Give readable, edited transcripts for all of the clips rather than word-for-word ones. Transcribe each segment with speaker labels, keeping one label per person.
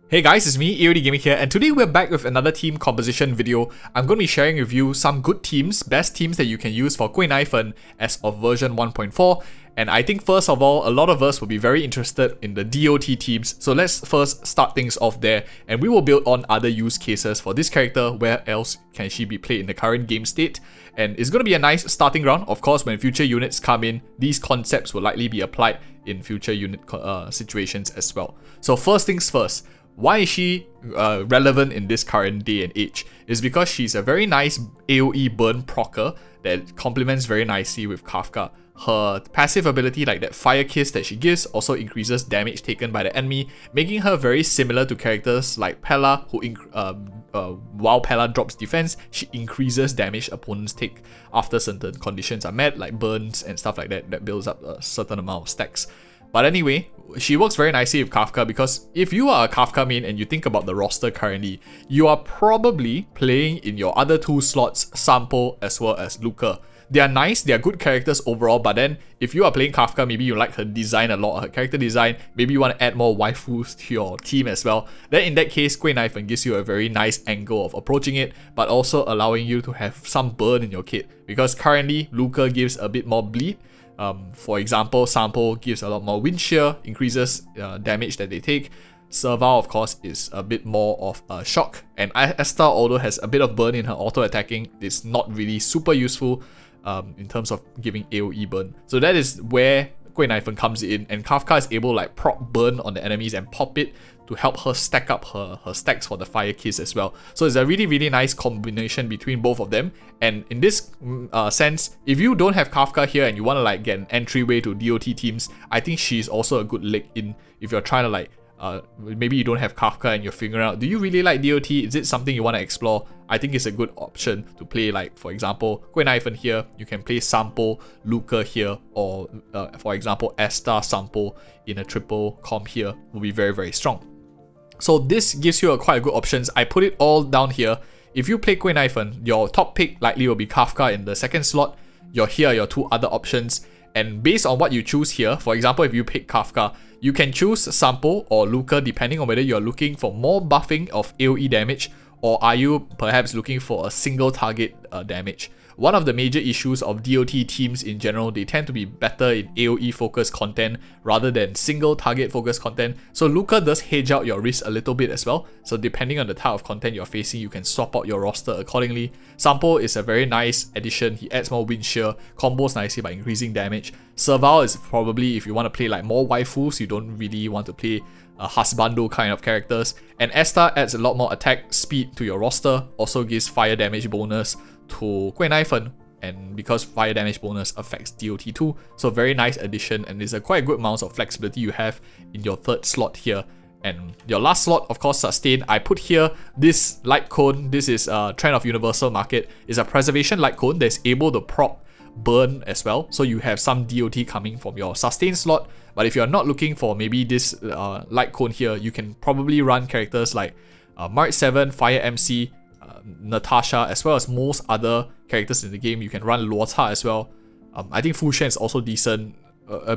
Speaker 1: Hey guys, it's me, EODGamer here, and today we're back with another team composition video. I'm going to be sharing with you some good teams, best teams that you can use for Guinaifen as of version 1.4. And I think first of all, a lot of us will be very interested in the DOT teams. So let's first start things off there, and we will build on other use cases for this character. Where else can she be played in the current game state? And it's going to be a nice starting ground. Of course, when future units come in, these concepts will likely be applied in future unit situations as well. So first things first. Why is she relevant in this current day and age? Is because she's a very nice AoE burn procer that complements very nicely with Kafka. Her passive ability, like that Fire Kiss that she gives, also increases damage taken by the enemy, making her very similar to characters like Pella, who while Pella drops defense, she increases damage opponents take after certain conditions are met, like burns and stuff like that, that builds up a certain amount of stacks. But anyway, she works very nicely with Kafka because if you are a Kafka main and you think about the roster currently, you are probably playing in your other two slots, Sampo as well as Luca. They are nice, they are good characters overall, but then if you are playing Kafka, maybe you like her design a lot, her character design, maybe you want to add more waifus to your team as well, then in that case, Guinaifen gives you a very nice angle of approaching it, but also allowing you to have some burn in your kit, because currently Luca gives a bit more bleed. For example, Sampo gives a lot more wind shear, increases damage that they take. Serval, of course, is a bit more of a shock, and Esther, although has a bit of burn in her auto attacking, is not really super useful in terms of giving AoE burn. So that is where Guinaifen comes in, and Kafka is able to like prop burn on the enemies and pop it to help her stack up her stacks for the Fire Kiss as well. So it's a really nice combination between both of them. And in this sense, if you don't have Kafka here and you want to like get an entryway to DOT teams, I think she's also a good leg in if you're trying to like maybe you don't have Kafka and you're figuring out, do you really like DOT? Is it something you want to explore? I think it's a good option to play, like for example, Guinaifen here, you can play Sampo, Luca here, or for example, Esther Sampo in a triple comp here will be very strong. So this gives you quite a good options. I put it all down here. If you play Guinaifen, your top pick likely will be Kafka in the second slot. Your two other options. And based on what you choose here, for example, if you pick Kafka, you can choose Sampo or Luca depending on whether you're looking for more buffing of AoE damage, or are you perhaps looking for a single target damage. One of the major issues of DOT teams in general, they tend to be better in AoE focused content rather than single target focused content. So Luca does hedge out your risk a little bit as well. So depending on the type of content you're facing, you can swap out your roster accordingly. Sampo is a very nice addition. He adds more wind shear, combos nicely by increasing damage. Serval is probably if you want to play like more waifus, you don't really want to play husbando kind of characters. And Esther adds a lot more attack speed to your roster, also gives fire damage bonus to Guinaifen, and because fire damage bonus affects DOT too, so very nice addition, and there's a quite good amount of flexibility you have in your third slot here. And your last slot, of course, sustain. I put here this light cone. This is Trend of Universal Market. It's a preservation light cone that's able to prop burn as well, so you have some DOT coming from your sustain slot. But if you're not looking for maybe this light cone here, you can probably run characters like Mark 7, Fire MC, Natasha, as well as most other characters in the game. You can run Luota as well. I think Fucc is also decent.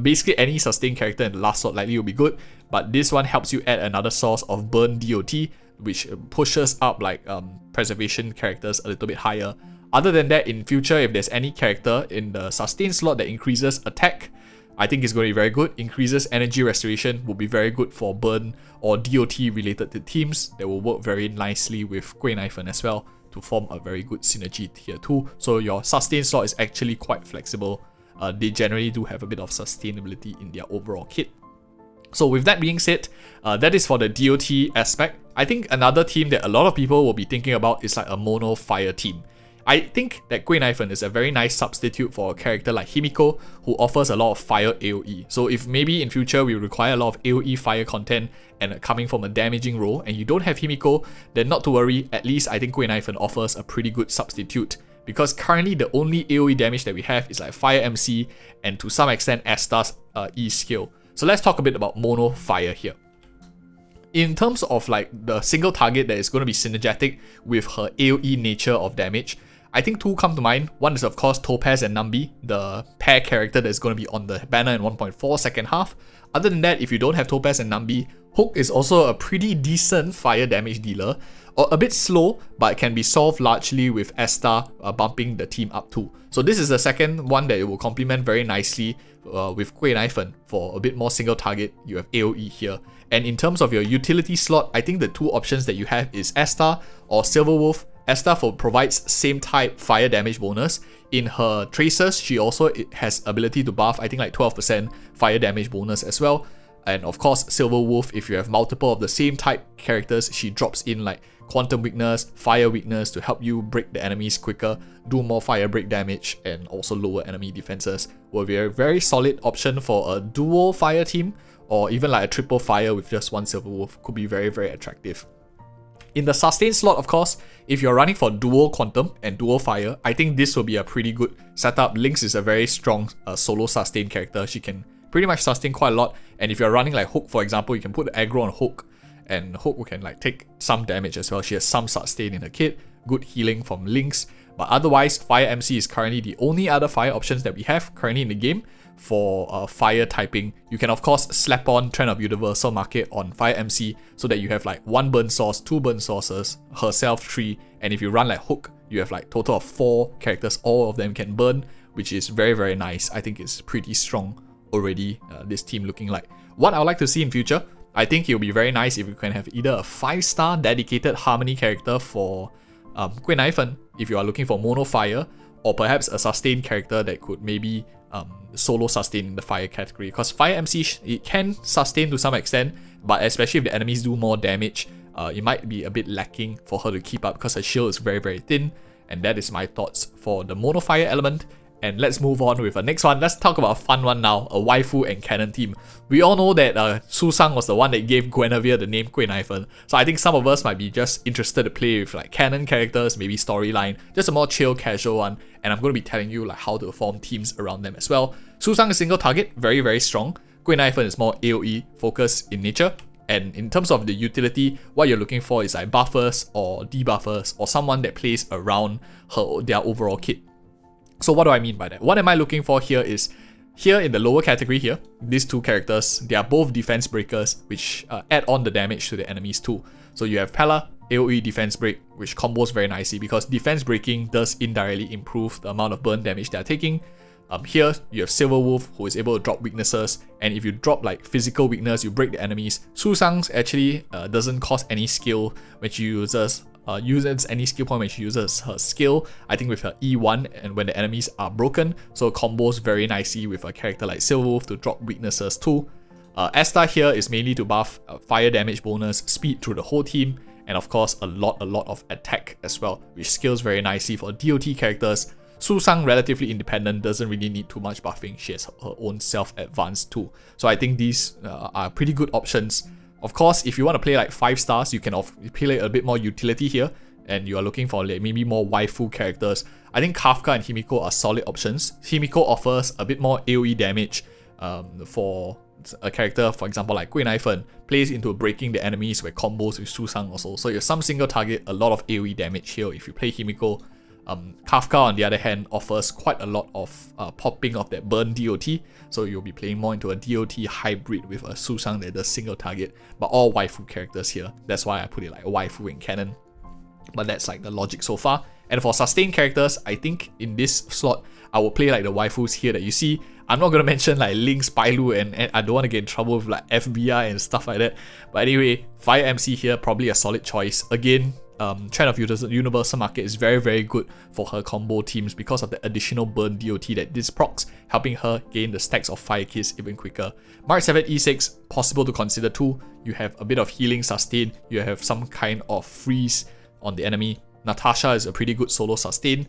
Speaker 1: Basically any sustain character in the last slot likely will be good, but this one helps you add another source of burn DOT, which pushes up like preservation characters a little bit higher. Other than that, in future, if there's any character in the sustain slot that increases attack, I think it's going to be very good. Increases energy restoration will be very good for burn or DOT related to teams that will work very nicely with Guinaifen as well to form a very good synergy here too. So your sustain slot is actually quite flexible. They generally do have a bit of sustainability in their overall kit. So with that being said, that is for the DOT aspect. I think another team that a lot of people will be thinking about is like a mono fire team. I think that Guinaifen is a very nice substitute for a character like Himiko, who offers a lot of fire AoE. So if maybe in future we require a lot of AoE fire content and coming from a damaging role, and you don't have Himiko, then not to worry, at least I think Guinaifen offers a pretty good substitute. Because currently the only AoE damage that we have is like Fire MC and to some extent Esther's E skill. So let's talk a bit about mono fire here. In terms of like the single target that is going to be synergetic with her AoE nature of damage, I think two come to mind. One is of course Topaz and Nambi, the pair character that's going to be on the banner in 1.4 second half. Other than that, if you don't have Topaz and Nambi, Fucc is also a pretty decent fire damage dealer, or a bit slow, but can be solved largely with Estar bumping the team up too. So this is the second one that it will complement very nicely with Guinaifen for a bit more single target. You have AoE here. And in terms of your utility slot, I think the two options that you have is Estar or Silverwolf. Estar provides same type fire damage bonus. In her traces, she also has ability to buff, I think like 12% fire damage bonus as well. And of course, Silverwolf, if you have multiple of the same type characters, she drops in like Quantum Weakness, Fire Weakness to help you break the enemies quicker, do more fire break damage, and also lower enemy defenses. Will be a very solid option for a dual fire team, or even like a triple fire with just one Silverwolf. Could be very, very attractive. In the sustain slot, of course, if you're running for dual Quantum and dual fire, I think this will be a pretty good setup. Nickss is a very strong solo sustain character. She can pretty much sustain quite a lot, and if you're running like Fucc, for example, you can put the aggro on Fucc, and Fucc can like take some damage as well. She has some sustain in her kit, good healing from Nickss, but otherwise Fire MC is currently the only other fire options that we have currently in the game for fire typing. You can of course slap on Trend of Universal Market on Fire MC so that you have like 1 burn source, 2 burn sources, herself 3, and if you run like Fucc, you have like total of 4 characters, all of them can burn, which is very, very nice. I think it's pretty strong already, this team looking like. What I would like to see in future, I think it would be very nice if you can have either a 5-star dedicated Harmony character for Guinaifen if you are looking for mono fire, or perhaps a sustain character that could maybe solo sustain in the fire category, because Fire MC, it can sustain to some extent, but especially if the enemies do more damage, it might be a bit lacking for her to keep up because her shield is very, very thin. And that is my thoughts for the mono fire element. And let's move on with the next one. Let's talk about a fun one now, a Waifu and Canon team. We all know that Susang was the one that gave Guinevere the name Guinaifen. So I think some of us might be just interested to play with like Canon characters, maybe storyline, just a more chill, casual one. And I'm going to be telling you like how to form teams around them as well. Susang is single target, very, very strong. Guinaifen is more AoE focused in nature. And in terms of the utility, what you're looking for is like buffers or debuffers or someone that plays around their overall kit. So what do I mean by that? What am I looking for here is, here in the lower category here, these two characters, they are both defense breakers, which add on the damage to the enemies too. So you have Pella, AoE defense break, which combos very nicely because defense breaking does indirectly improve the amount of burn damage they are taking. Here you have Silverwolf, who is able to drop weaknesses, and if you drop like physical weakness, you break the enemies. Susang's actually doesn't cost any skill when she uses any skill point when she uses her skill, I think with her E1 and when the enemies are broken, so combos very nicely with a character like Silverwolf to drop weaknesses too. Estar here is mainly to buff fire damage bonus, speed through the whole team, and of course a lot of attack as well, which scales very nicely for DOT characters. Susang, relatively independent, doesn't really need too much buffing, she has her own self-advance too. So I think these are pretty good options. Of course, if you want to play like 5 stars, you can play a bit more utility here, and you are looking for like maybe more waifu characters. I think Kafka and Himiko are solid options. Himiko offers a bit more AoE damage for a character, for example like Guinaifen, plays into breaking the enemies with combos with Susang also. So you have some single target, a lot of AoE damage here if you play Himiko. Kafka on the other hand offers quite a lot of popping of that burn DOT, so you'll be playing more into a DOT hybrid with a Susang that does single target, but all waifu characters here. That's why I put it like a waifu in Canon, but that's like the logic so far. And for sustained characters, I think in this slot I will play like the waifus here that you see. I'm not going to mention like Nickss, Pailu, and I don't want to get in trouble with like FBI and stuff like that, but anyway, Fire MC here, probably a solid choice. Again, Trend of Universal Market is very, very good for her combo teams because of the additional burn DOT that this procs, helping her gain the stacks of fire kits even quicker. Mark 7 E6, possible to consider too. You have a bit of healing sustain, you have some kind of freeze on the enemy. Natasha is a pretty good solo sustain,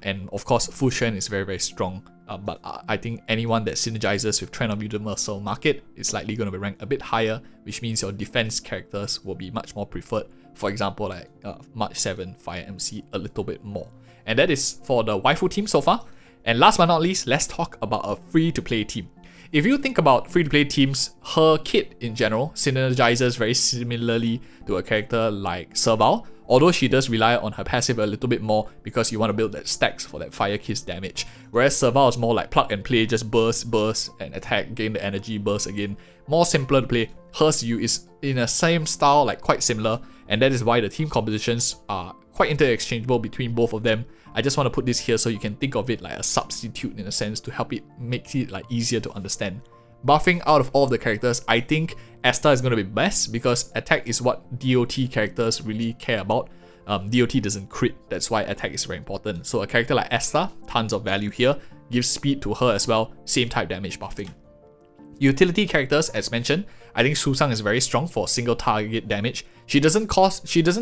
Speaker 1: and of course Fucc is very, very strong. But I think anyone that synergizes with Trend of Universal Market is likely going to be ranked a bit higher, which means your defense characters will be much more preferred. For example, like March 7 Fire MC a little bit more. And that is for the waifu team so far. And last but not least, let's talk about a free-to-play team. If you think about free-to-play teams, her kit in general synergizes very similarly to a character like Serval although she does rely on her passive a little bit more because you want to build that stacks for that Fire Kiss damage. Whereas Serval is more like plug and play, just burst, and attack, gain the energy, burst again. More simpler to play. Hers is in the same style, like quite similar, and that is why the team compositions are quite interchangeable between both of them. I just want to put this here so you can think of it like a substitute in a sense to help it make it like easier to understand. Buffing out of all of the characters, I think Asta is going to be best because attack is what DOT characters really care about. DOT doesn't crit, that's why attack is very important. So a character like Asta, tons of value here, gives speed to her as well, same type damage buffing. Utility characters, as mentioned, I think Susang is very strong for single target damage. She doesn't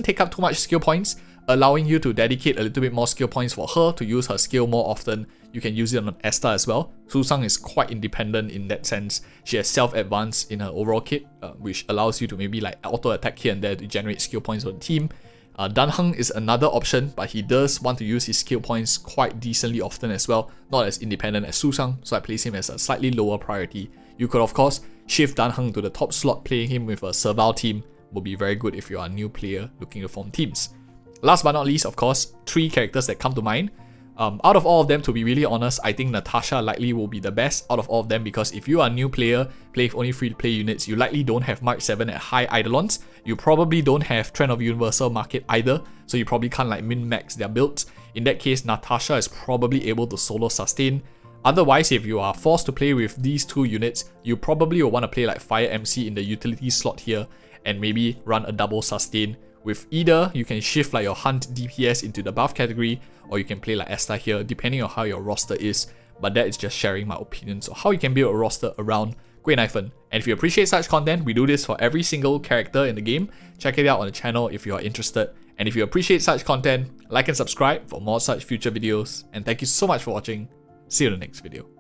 Speaker 1: take up too much skill points, allowing you to dedicate a little bit more skill points for her to use her skill more often. You can use it on Asta as well. Susang is quite independent in that sense. She has self-advance in her overall kit, which allows you to maybe like auto-attack here and there to generate skill points for the team. Danheng is another option, but he does want to use his skill points quite decently often as well, not as independent as Susang, so I place him as a slightly lower priority. You could of course shift Danheng to the top slot, playing him with a Serval team would be very good if you are a new player looking to form teams. Last but not least, of course, 3 characters that come to mind. Out of all of them, to be really honest, I think Natasha likely will be the best out of all of them because if you are a new player, play with only free-to-play units, you likely don't have Mark 7 at high Eidolons, you probably don't have Trend of Universal Market either, so you probably can't like min-max their builds. In that case, Natasha is probably able to solo sustain. Otherwise, if you are forced to play with these 2 units, you probably will want to play like Fire MC in the utility slot here and maybe run a double sustain. With either, you can shift like your Hunt DPS into the buff category, or you can play like Asta here, depending on how your roster is. But that is just sharing my opinions on how you can build a roster around Guinaifen. And if you appreciate such content, we do this for every single character in the game. Check it out on the channel if you are interested. And if you appreciate such content, like and subscribe for more such future videos. And thank you so much for watching. See you in the next video.